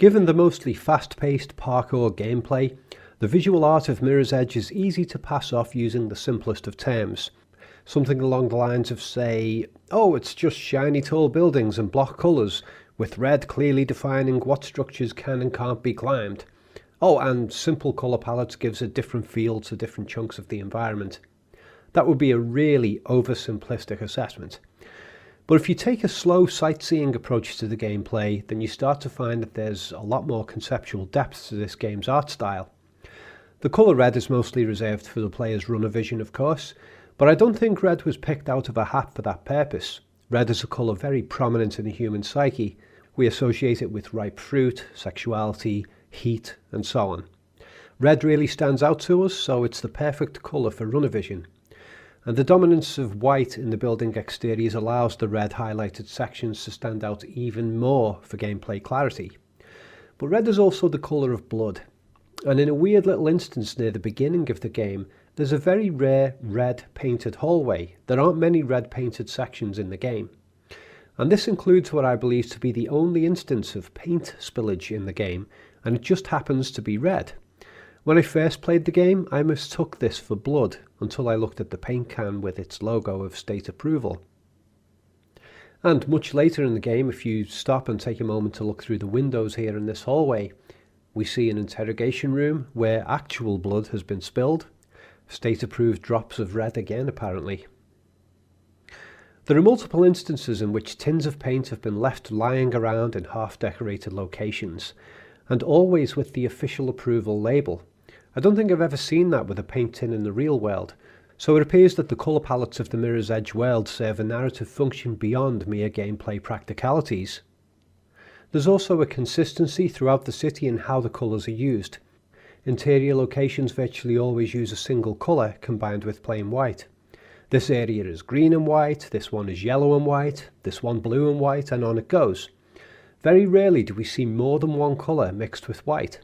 Given the mostly fast-paced parkour gameplay, the visual art of Mirror's Edge is easy to pass off using the simplest of terms. Something along the lines of, say, oh, it's just shiny tall buildings and block colours, with red clearly defining what structures can and can't be climbed. Oh, and simple colour palettes gives a different feel to different chunks of the environment. That would be a really oversimplistic assessment. But if you take a slow sightseeing approach to the gameplay, then you start to find that there's a lot more conceptual depth to this game's art style. The colour red is mostly reserved for the player's runner vision, of course, but I don't think red was picked out of a hat for that purpose. Red is a colour very prominent in the human psyche. We associate it with ripe fruit, sexuality, heat, and so on. Red really stands out to us, so it's the perfect colour for runner vision. And the dominance of white in the building exteriors allows the red highlighted sections to stand out even more for gameplay clarity. But red is also the colour of blood, and in a weird little instance near the beginning of the game, there's a very rare red painted hallway. There aren't many red painted sections in the game. And this includes what I believe to be the only instance of paint spillage in the game, and it just happens to be red. When I first played the game, I mistook this for blood until I looked at the paint can with its logo of state approval. And much later in the game, if you stop and take a moment to look through the windows here in this hallway, we see an interrogation room where actual blood has been spilled. State approved drops of red again, apparently. There are multiple instances in which tins of paint have been left lying around in half-decorated locations, and always with the official approval label. I don't think I've ever seen that with a paint tin in the real world, so it appears that the colour palettes of the Mirror's Edge world serve a narrative function beyond mere gameplay practicalities. There's also a consistency throughout the city in how the colours are used. Interior locations virtually always use a single colour combined with plain white. This area is green and white, this one is yellow and white, this one blue and white, and on it goes. Very rarely do we see more than one colour mixed with white.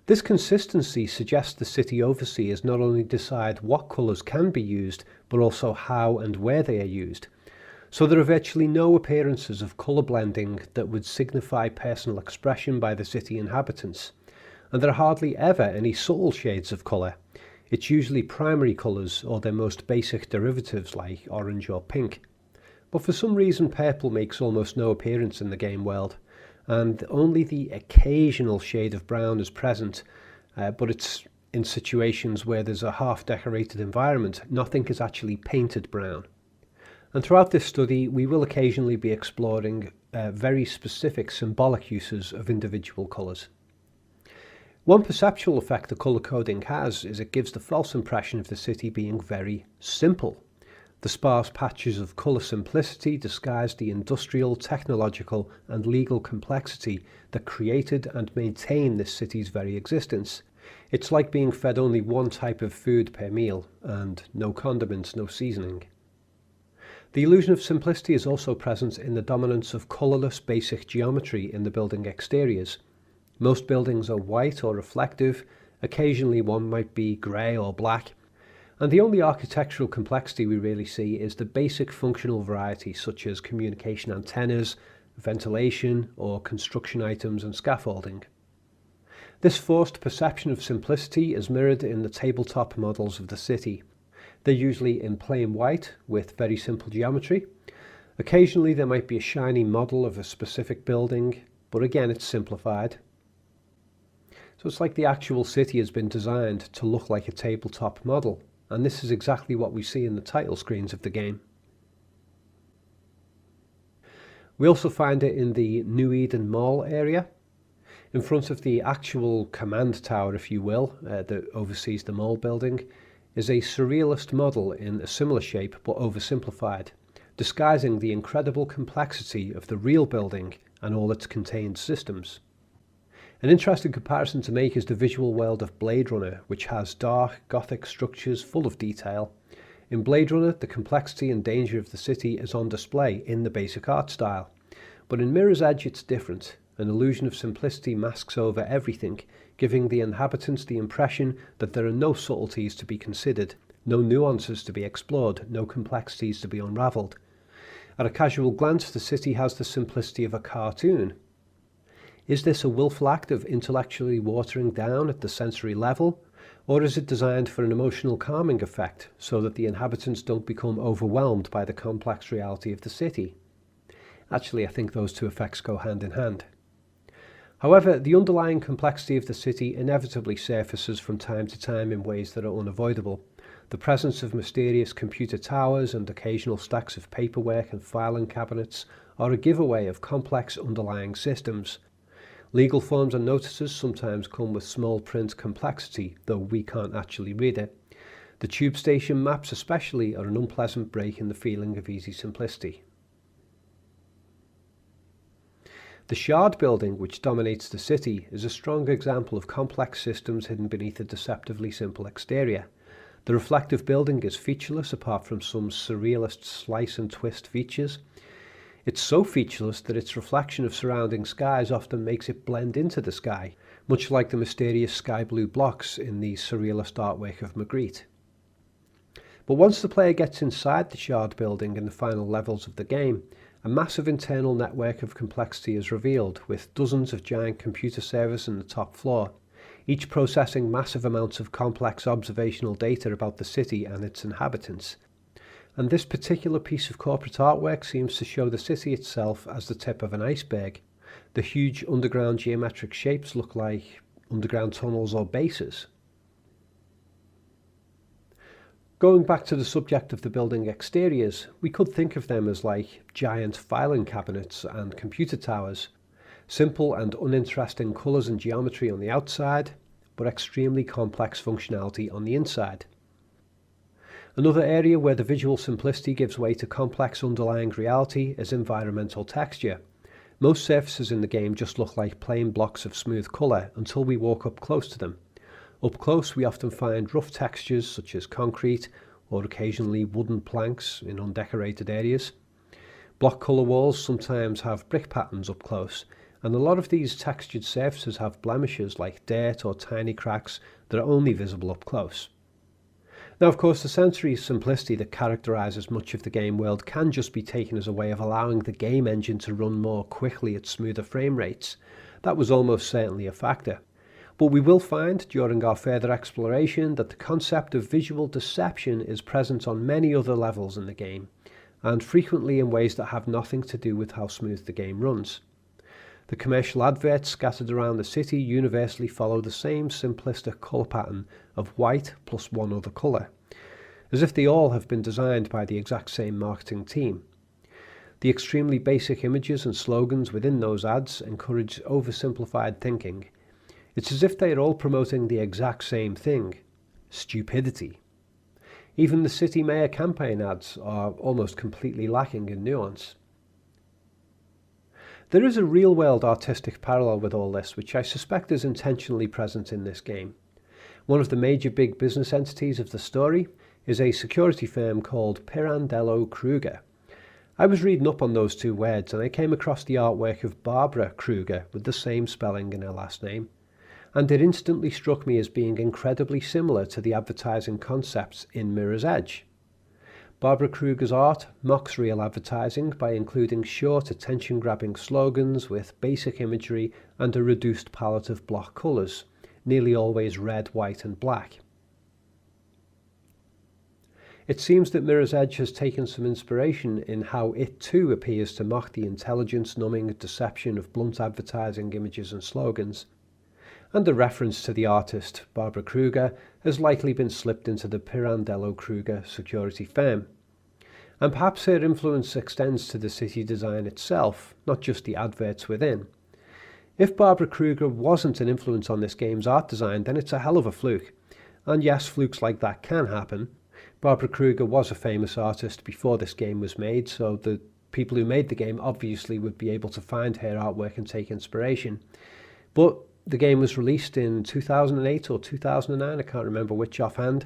This consistency suggests the city overseers not only decide what colours can be used, but also how and where they are used. So there are virtually no appearances of colour blending that would signify personal expression by the city inhabitants. And there are hardly ever any subtle shades of colour. It's usually primary colours or their most basic derivatives like orange or pink. But for some reason purple makes almost no appearance in the game world, and only the occasional shade of brown is present, but it's in situations where there's a half-decorated environment. Nothing is actually painted brown. And throughout this study, we will occasionally be exploring very specific symbolic uses of individual colours. One perceptual effect the colour coding has is it gives the false impression of the city being very simple. The sparse patches of colour simplicity disguise the industrial, technological and legal complexity that created and maintain this city's very existence. It's like being fed only one type of food per meal, and no condiments, no seasoning. The illusion of simplicity is also present in the dominance of colourless basic geometry in the building exteriors. Most buildings are white or reflective, occasionally one might be grey or black, and the only architectural complexity we really see is the basic functional variety such as communication antennas, ventilation, or construction items and scaffolding. This forced perception of simplicity is mirrored in the tabletop models of the city. They're usually in plain white with very simple geometry. Occasionally there might be a shiny model of a specific building, but again it's simplified. So it's like the actual city has been designed to look like a tabletop model, and this is exactly what we see in the title screens of the game. We also find it in the New Eden Mall area. In front of the actual command tower, if you will, that oversees the mall building, is a surrealist model in a similar shape but oversimplified, disguising the incredible complexity of the real building and all its contained systems. An interesting comparison to make is the visual world of Blade Runner, which has dark, gothic structures full of detail. In Blade Runner, the complexity and danger of the city is on display in the basic art style. But in Mirror's Edge it's different. An illusion of simplicity masks over everything, giving the inhabitants the impression that there are no subtleties to be considered, no nuances to be explored, no complexities to be unravelled. At a casual glance, the city has the simplicity of a cartoon. Is this a willful act of intellectually watering down at the sensory level, or is it designed for an emotional calming effect so that the inhabitants don't become overwhelmed by the complex reality of the city? Actually, I think those two effects go hand in hand. However, the underlying complexity of the city inevitably surfaces from time to time in ways that are unavoidable. The presence of mysterious computer towers and occasional stacks of paperwork and filing cabinets are a giveaway of complex underlying systems. Legal forms and notices sometimes come with small print complexity, though we can't actually read it. The tube station maps especially are an unpleasant break in the feeling of easy simplicity. The Shard building, which dominates the city, is a strong example of complex systems hidden beneath a deceptively simple exterior. The reflective building is featureless apart from some surrealist slice and twist features. It's so featureless that its reflection of surrounding skies often makes it blend into the sky, much like the mysterious sky blue blocks in the surrealist artwork of Magritte. But once the player gets inside the Shard building in the final levels of the game, a massive internal network of complexity is revealed, with dozens of giant computer servers on the top floor, each processing massive amounts of complex observational data about the city and its inhabitants. And this particular piece of corporate artwork seems to show the city itself as the tip of an iceberg. The huge underground geometric shapes look like underground tunnels or bases. Going back to the subject of the building exteriors, we could think of them as like giant filing cabinets and computer towers. Simple and uninteresting colours and geometry on the outside, but extremely complex functionality on the inside. Another area where the visual simplicity gives way to complex underlying reality is environmental texture. Most surfaces in the game just look like plain blocks of smooth colour until we walk up close to them. Up close we often find rough textures such as concrete or occasionally wooden planks in undecorated areas. Block colour walls sometimes have brick patterns up close, and a lot of these textured surfaces have blemishes like dirt or tiny cracks that are only visible up close. Now, of course, the sensory simplicity that characterises much of the game world can just be taken as a way of allowing the game engine to run more quickly at smoother frame rates. That was almost certainly a factor. But we will find during our further exploration that the concept of visual deception is present on many other levels in the game, and frequently in ways that have nothing to do with how smooth the game runs. The commercial adverts scattered around the city universally follow the same simplistic colour pattern of white plus one other colour, as if they all have been designed by the exact same marketing team. The extremely basic images and slogans within those ads encourage oversimplified thinking. It's as if they are all promoting the exact same thing: stupidity. Even the City Mayor campaign ads are almost completely lacking in nuance. There is a real-world artistic parallel with all this, which I suspect is intentionally present in this game. One of the major big business entities of the story is a security firm called Pirandello Kruger. I was reading up on those two words and I came across the artwork of Barbara Kruger with the same spelling in her last name, and it instantly struck me as being incredibly similar to the advertising concepts in Mirror's Edge. Barbara Kruger's art mocks real advertising by including short, attention-grabbing slogans with basic imagery and a reduced palette of block colours, nearly always red, white and black. It seems that Mirror's Edge has taken some inspiration in how it too appears to mock the intelligence-numbing deception of blunt advertising images and slogans, and the reference to the artist Barbara Kruger has likely been slipped into the Pirandello Kruger security firm. And perhaps her influence extends to the city design itself, not just the adverts within. If Barbara Kruger wasn't an influence on this game's art design, then it's a hell of a fluke. And yes, flukes like that can happen. Barbara Kruger was a famous artist before this game was made, so the people who made the game obviously would be able to find her artwork and take inspiration. But the game was released in 2008 or 2009, I can't remember which offhand,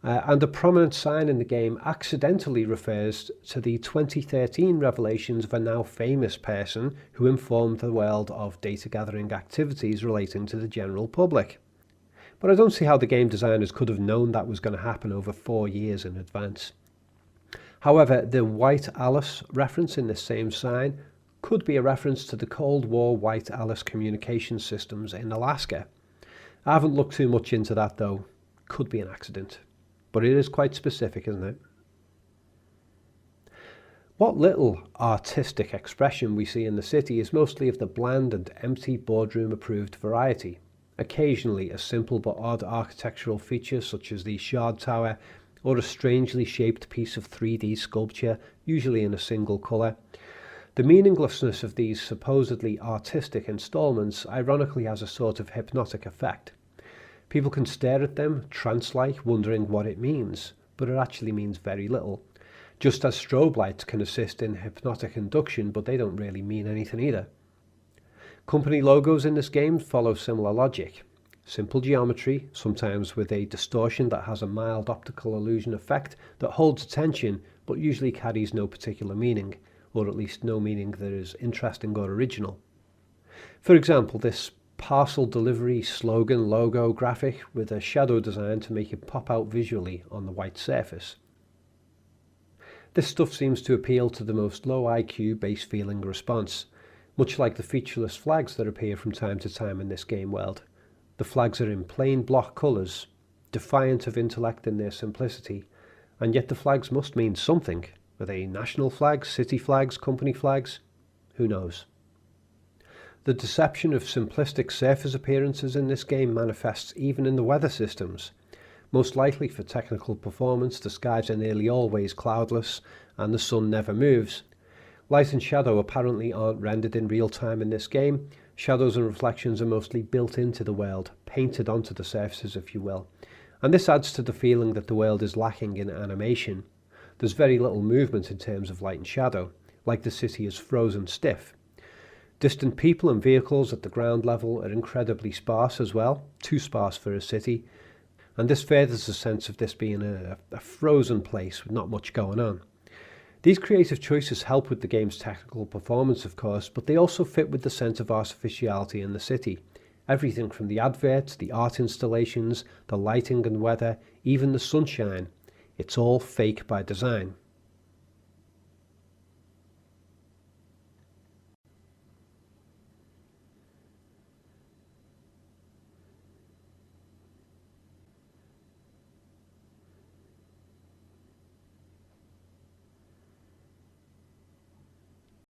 and a prominent sign in the game accidentally refers to the 2013 revelations of a now famous person who informed the world of data gathering activities relating to the general public. But I don't see how the game designers could have known that was going to happen over 4 years in advance. However, the White Alice reference in this same sign Could be a reference to the Cold War White Alice communication systems in Alaska. I haven't looked too much into that though. Could be an accident. But it is quite specific, isn't it? What little artistic expression we see in the city is mostly of the bland and empty boardroom-approved variety. Occasionally a simple but odd architectural feature such as the Shard Tower, or a strangely shaped piece of 3D sculpture, usually in a single colour. The meaninglessness of these supposedly artistic installments ironically has a sort of hypnotic effect. People can stare at them, trance-like, wondering what it means, but it actually means very little. Just as strobe lights can assist in hypnotic induction, but they don't really mean anything either. Company logos in this game follow similar logic. Simple geometry, sometimes with a distortion that has a mild optical illusion effect that holds attention, but usually carries no particular meaning, or at least no meaning that is interesting or original. For example, this parcel delivery slogan logo graphic with a shadow design to make it pop out visually on the white surface. This stuff seems to appeal to the most low IQ base feeling response, much like the featureless flags that appear from time to time in this game world. The flags are in plain block colours, defiant of intellect in their simplicity, and yet the flags must mean something. Are they national flags, city flags, company flags? Who knows? The deception of simplistic surface appearances in this game manifests even in the weather systems. Most likely for technical performance, the skies are nearly always cloudless and the sun never moves. Light and shadow apparently aren't rendered in real time in this game. Shadows and reflections are mostly built into the world, painted onto the surfaces if you will. And this adds to the feeling that the world is lacking in animation. There's very little movement in terms of light and shadow, like the city is frozen stiff. Distant people and vehicles at the ground level are incredibly sparse as well, too sparse for a city, and this furthers the sense of this being a frozen place with not much going on. These creative choices help with the game's technical performance of course, but they also fit with the sense of artificiality in the city. Everything from the adverts, the art installations, the lighting and weather, even the sunshine, it's all fake by design.